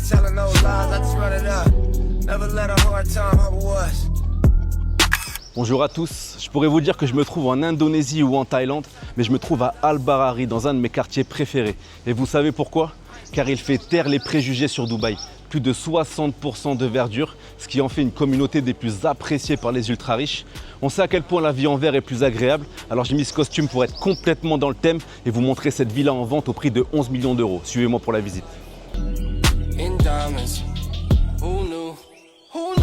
ain't telling no lies, I just run it up. Never let a hard time humble us. Bonjour à tous, je pourrais vous dire que je me trouve en Indonésie ou en Thaïlande, mais je me trouve à Al Barari, dans un de mes quartiers préférés. Et vous savez pourquoi? Car il fait taire les préjugés sur Dubaï. Plus de 60% de verdure, ce qui en fait une communauté des plus appréciées par les ultra riches. On sait à quel point la vie en verre est plus agréable, alors j'ai mis ce costume pour être complètement dans le thème et vous montrer cette villa en vente au prix de 11 millions d'euros. Suivez-moi pour la visite. In diamonds, who knew? Who knew?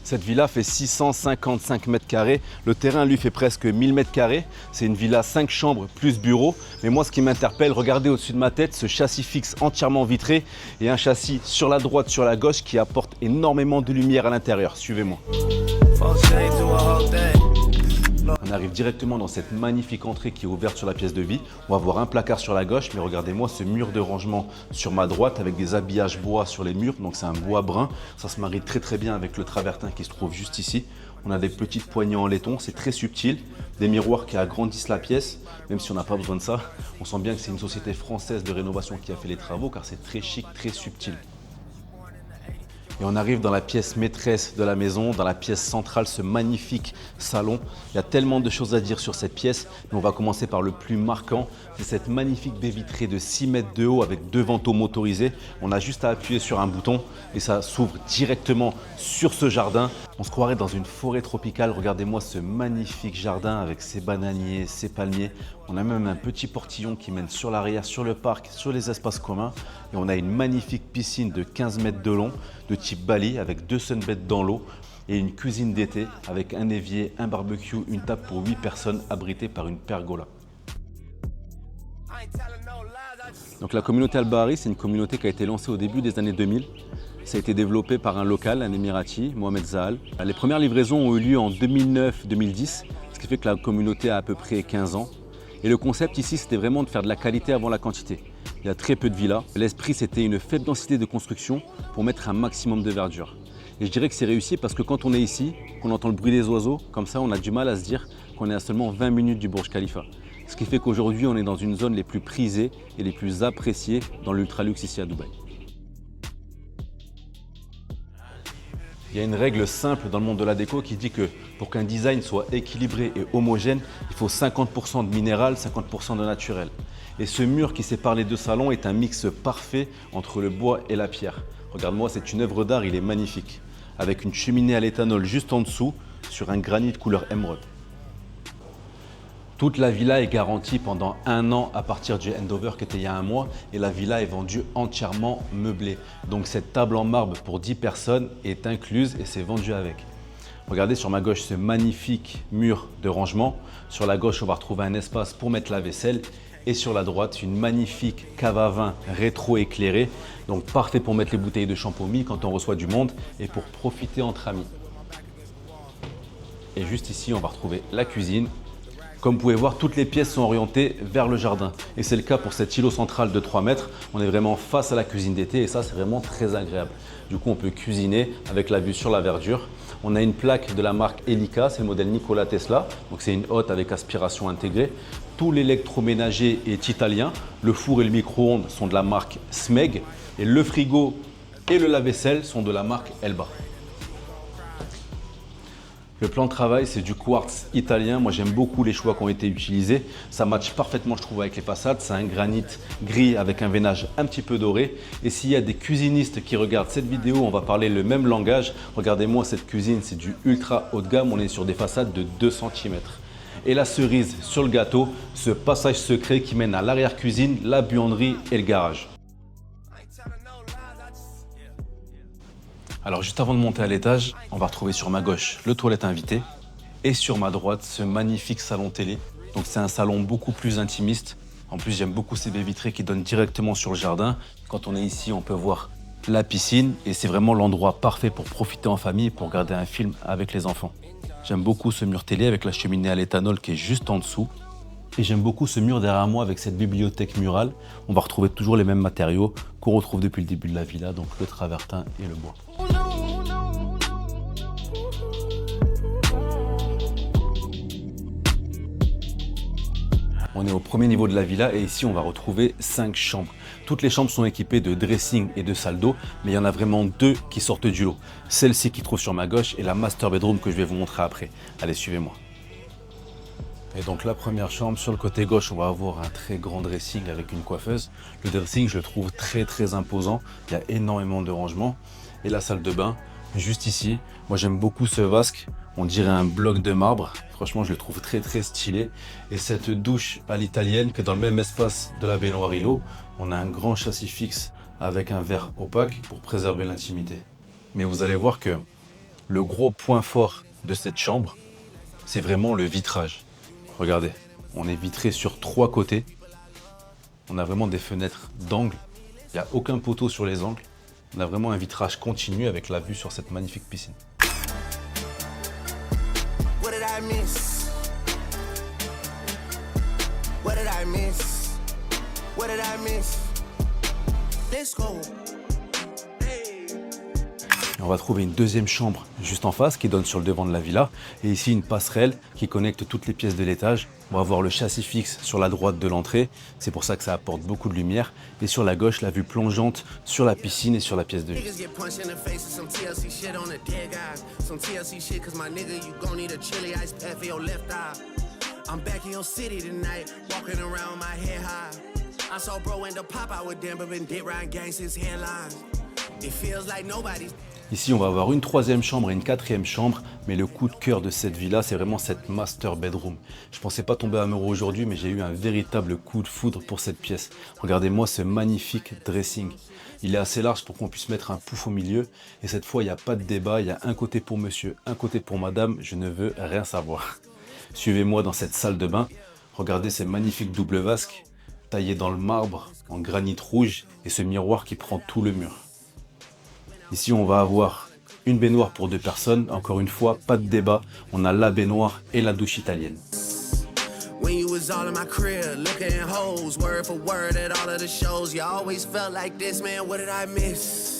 Cette villa fait 655 mètres carrés. Le terrain, lui, fait presque 1000 mètres carrés. C'est une villa 5 chambres plus bureau. Mais moi, ce qui m'interpelle, regardez au-dessus de ma tête, ce châssis fixe entièrement vitré et un châssis sur la droite, sur la gauche qui apporte énormément de lumière à l'intérieur. Suivez-moi. On arrive directement dans cette magnifique entrée qui est ouverte sur la pièce de vie. On va voir un placard sur la gauche, mais regardez-moi ce mur de rangement sur ma droite avec des habillages bois sur les murs. Donc c'est un bois brun. Ça se marie très très bien avec le travertin qui se trouve juste ici. On a des petites poignées en laiton, c'est très subtil. Des miroirs qui agrandissent la pièce, même si on n'a pas besoin de ça. On sent bien que c'est une société française de rénovation qui a fait les travaux car c'est très chic, très subtil. Et on arrive dans la pièce maîtresse de la maison, dans la pièce centrale, ce magnifique salon. Il y a tellement de choses à dire sur cette pièce, mais on va commencer par le plus marquant. C'est cette magnifique baie vitrée de 6 mètres de haut avec 2 vantaux motorisés. On a juste à appuyer sur un bouton et ça s'ouvre directement sur ce jardin. On se croirait dans une forêt tropicale. Regardez-moi ce magnifique jardin avec ses bananiers, ses palmiers. On a même un petit portillon qui mène sur l'arrière, sur le parc, sur les espaces communs. Et on a une magnifique piscine de 15 mètres de long, de type Bali, avec 2 sunbeds dans l'eau. Et une cuisine d'été avec un évier, un barbecue, une table pour 8 personnes abritées par une pergola. Donc la communauté Al Barari, c'est une communauté qui a été lancée au début des années 2000. Ça a été développé par un local, un émirati, Mohamed Zahal. Les premières livraisons ont eu lieu en 2009-2010, ce qui fait que la communauté a à peu près 15 ans. Et le concept ici, c'était vraiment de faire de la qualité avant la quantité. Il y a très peu de villas. L'esprit, c'était une faible densité de construction pour mettre un maximum de verdure. Et je dirais que c'est réussi parce que quand on est ici, qu'on entend le bruit des oiseaux, comme ça, on a du mal à se dire qu'on est à seulement 20 minutes du Burj Khalifa. Ce qui fait qu'aujourd'hui, on est dans une zone les plus prisées et les plus appréciées dans l'ultra-luxe ici à Dubaï. Il y a une règle simple dans le monde de la déco qui dit que pour qu'un design soit équilibré et homogène, il faut 50% de minéral, 50% de naturel. Et ce mur qui sépare les deux salons est un mix parfait entre le bois et la pierre. Regarde-moi, c'est une œuvre d'art, il est magnifique. Avec une cheminée à l'éthanol juste en dessous, sur un granit couleur émeraude. Toute la villa est garantie pendant 1 an à partir du handover qui était il y a 1 mois et la villa est vendue entièrement meublée. Donc cette table en marbre pour 10 personnes est incluse et c'est vendu avec. Regardez sur ma gauche ce magnifique mur de rangement. Sur la gauche, on va retrouver un espace pour mettre la vaisselle et sur la droite, une magnifique cave à vin rétro-éclairée. Donc parfait pour mettre les bouteilles de champomis quand on reçoit du monde et pour profiter entre amis. Et juste ici, on va retrouver la cuisine. Comme vous pouvez voir, toutes les pièces sont orientées vers le jardin. Et c'est le cas pour cet îlot central de 3 mètres. On est vraiment face à la cuisine d'été et ça, c'est vraiment très agréable. Du coup, on peut cuisiner avec la vue sur la verdure. On a une plaque de la marque Elica, c'est le modèle Nikola Tesla. Donc c'est une hotte avec aspiration intégrée. Tout l'électroménager est italien. Le four et le micro-ondes sont de la marque Smeg. Et le frigo et le lave-vaisselle sont de la marque Elba. Le plan de travail, c'est du quartz italien. Moi, j'aime beaucoup les choix qui ont été utilisés. Ça matche parfaitement, je trouve, avec les façades. C'est un granit gris avec un veinage un petit peu doré. Et s'il y a des cuisinistes qui regardent cette vidéo, on va parler le même langage. Regardez-moi cette cuisine, c'est du ultra haut de gamme. On est sur des façades de 2 cm. Et la cerise sur le gâteau, ce passage secret qui mène à l'arrière-cuisine, la buanderie et le garage. Alors juste avant de monter à l'étage, on va retrouver sur ma gauche le toilette invité et sur ma droite ce magnifique salon télé. Donc c'est un salon beaucoup plus intimiste. En plus j'aime beaucoup ces baies vitrées qui donnent directement sur le jardin. Quand on est ici, on peut voir la piscine et c'est vraiment l'endroit parfait pour profiter en famille et pour regarder un film avec les enfants. J'aime beaucoup ce mur télé avec la cheminée à l'éthanol qui est juste en dessous. Et j'aime beaucoup ce mur derrière moi avec cette bibliothèque murale. On va retrouver toujours les mêmes matériaux qu'on retrouve depuis le début de la villa, donc le travertin et le bois. On est au premier niveau de la villa et ici on va retrouver 5 chambres. Toutes les chambres sont équipées de dressing et de salle d'eau, mais il y en a vraiment 2 qui sortent du lot. Celle-ci qui se trouve sur ma gauche et la master bedroom que je vais vous montrer après. Allez, suivez-moi. Et donc la première chambre, sur le côté gauche, on va avoir un très grand dressing avec une coiffeuse. Le dressing, je le trouve très imposant. Il y a énormément de rangements. Et la salle de bain, juste ici. Moi j'aime beaucoup ce vasque. On dirait un bloc de marbre. Franchement, je le trouve très stylé. Et cette douche à l'italienne, que dans le même espace de la baignoire îlot, on a un grand châssis fixe avec un verre opaque pour préserver l'intimité. Mais vous allez voir que le gros point fort de cette chambre, c'est vraiment le vitrage. Regardez, on est vitré sur 3 côtés. On a vraiment des fenêtres d'angle. Il n'y a aucun poteau sur les angles. On a vraiment un vitrage continu avec la vue sur cette magnifique piscine. What did I miss? What did I miss? What did I miss? Let's go. On va trouver une deuxième chambre juste en face qui donne sur le devant de la villa. Et ici, une passerelle qui connecte toutes les pièces de l'étage. On va avoir le châssis fixe sur la droite de l'entrée. C'est pour ça que ça apporte beaucoup de lumière. Et sur la gauche, la vue plongeante sur la piscine et sur la pièce de vie. Niggas get punched in the face with some TLC shit on the dead guys. Some TLC shit cause my nigga, you gon' need a chili ice pack for your left eye. I'm back in your city tonight, walking around my head high. I saw bro end up pop out with them, but been dead riding gangsters headlines. It feels like nobody's. Ici, on va avoir une troisième chambre et une quatrième chambre, mais le coup de cœur de cette villa, c'est vraiment cette master bedroom. Je pensais pas tomber amoureux aujourd'hui, mais j'ai eu un véritable coup de foudre pour cette pièce. Regardez-moi ce magnifique dressing. Il est assez large pour qu'on puisse mettre un pouf au milieu, et cette fois, il n'y a pas de débat, il y a un côté pour monsieur, un côté pour madame, je ne veux rien savoir. Suivez-moi dans cette salle de bain. Regardez ces magnifiques doubles vasques, taillés dans le marbre, en granit rouge, et ce miroir qui prend tout le mur. Ici, on va avoir une baignoire pour 2 personnes. Encore une fois, pas de débat. On a la baignoire et la douche italienne. When you was all in my crib, looking at hoes, word for word at all of the shows. You always felt like this, man. What did I miss?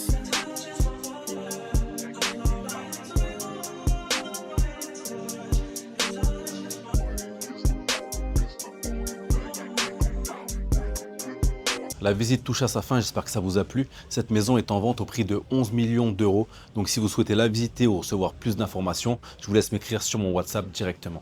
La visite touche à sa fin, j'espère que ça vous a plu. Cette maison est en vente au prix de 11 millions d'euros. Donc si vous souhaitez la visiter ou recevoir plus d'informations, je vous laisse m'écrire sur mon WhatsApp directement.